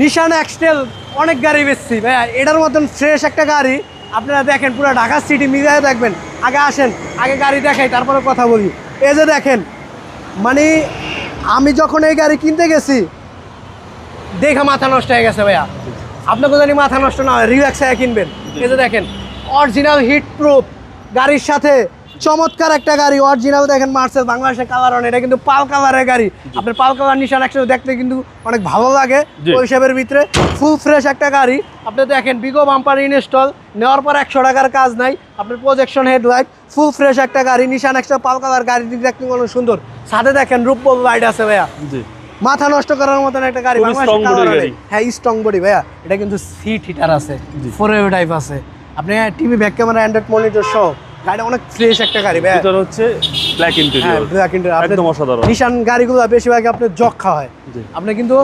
নিশান এক্সটেল অনেক গাড়ি বেচছি ভাইয়া, এটার মতন ফ্রেশ একটা গাড়ি আপনারা দেখেন পুরো ঢাকা সিটি মিলিয়ে দেখবেন। আগে আসেন, আগে গাড়ি দেখাই তারপরে কথা বলি। এই যে দেখেন, মানে আমি যখন এই গাড়ি কিনতে গেছি দেখা মাথা নষ্ট হয়ে গেছে ভাইয়া। আপনাকে জানি মাথা নষ্ট না হয়, রিল্যাক্স হয়ে কিনবেন। এই যে দেখেন অরিজিনাল হিট প্রুফ গাড়ির সাথে চমৎকার একটা গাড়ি, অরিজিনাল দেখেন মার্সেল বাংলাদেশের কালার অন, এটা কিন্তু পাল কালারের গাড়ি। আপনার পাল কালার নিশান একসাথে দেখতে কিন্তু অনেক ভালো লাগে ওই হিসাবের ভিতরে। ফুল ফ্রেশ একটা গাড়ি। আপনি দেখেন বিগো বাম্পার ইনস্টল, নেওয়ার পর 100 টাকার কাজ নাই। আপনার প্রজেকশন হেডলাইট, ফুল ফ্রেশ একটা গাড়ি। নিশান একটা পাল কালার গাড়ি দেখতে অনেক সুন্দর। সাথে দেখেন রূপবল লাইট আছে ভাইয়া, মাথা নষ্ট করার মতন একটা গাড়ি। হ্যাঁ স্ট্রং বডি ভাইয়া। এটা কিন্তু সিট হিটার আছে, 4 টাইপ আছে। আপনি TV back camera Android monitor সহ গাড়িটা অনেক ফ্রেশ একটা গাড়ি ভাইয়া। এটা হচ্ছে ব্ল্যাক ইন্টেরিয়র, ব্ল্যাক ইন্টেরিয়র একদম অসাধারণ। নিশান গাড়িগুলো বেশিরভাগ আপনার যক্ষা হয়, আপনি কিন্তু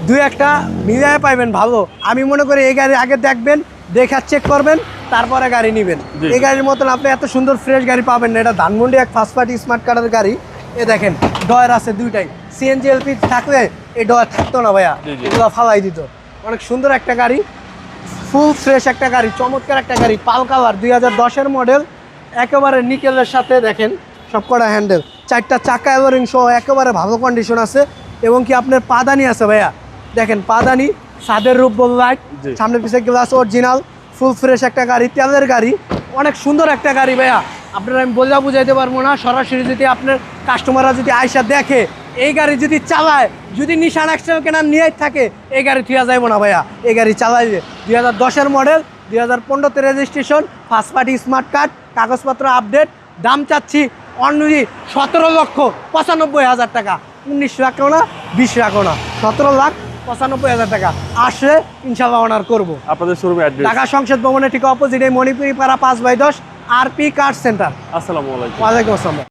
দুই একটা মিলিয়ে পাইবেন ভালো। আমি মনে করি এই গাড়ি আগে দেখবেন, দেখা চেক করবেন, তারপরে গাড়ি নেবেন। এই গাড়ির মতন আপনি এত সুন্দর ফ্রেশ গাড়ি পাবেন না। এটা ধানমন্ডি এক ফার্স্ট পার্টি স্মার্ট কার্ডের গাড়ি। এ দেখেন ডয়ার আছে দুইটাই, সিএনজি এলপি থাকলে এই ডয়ার থাকতো না ভাইয়া, এগুলো ফালাই দিত। অনেক সুন্দর একটা গাড়ি, ফুল ফ্রেশ একটা গাড়ি, চমৎকার একটা গাড়ি। পাল কালার 2010-এর মডেল, একেবারে নিকেলের সাথে দেখেন সব কটা হ্যান্ডেল, 4টা চাকা এভারিং সহ একেবারে ভালো কন্ডিশন আছে। এবং কি আপনার পাদানি আছে ভাইয়া, দেখেন পাদানি, ছাদের রূপবল লাইট, সামনে পিছে গ্লাস অরিজিনাল, ফুল ফ্রেশ একটা গাড়ি, তেলের গাড়ি। অনেক সুন্দর একটা গাড়ি ভাইয়া। আপনারা আমি বুঝাইতে পারবো না। সরাসরি যদি আপনার কাস্টমাররা যদি আয়সা দেখে, এই গাড়ি যদি চালায়, যদি নিশান এক্সটেল কেনার নিয়ে থাকে, এই গাড়ি থিয়া যাইবো না ভাইয়া। এই গাড়ি চালাইবে 2010-এর মডেল, 2015-তে registration, first party smart card, কাগজপত্র আপডেট। দাম চাচ্ছি অনলি 17,95,000 টাকা। 19 রাখো না, 20 রাখো না, 17,95,000 টাকা। আসলে ইনশাল্লাহ অনার করবো। আপনাদের শোরুমে অ্যাড্রেস ঢাকা সংসদ ভবনের ঠিক অপোজিটে মণিপুরি পাড়া 5/10 আরপি কার সেন্টার। আসসালামু আলাইকুম। ওয়ালাইকুম আসসালাম।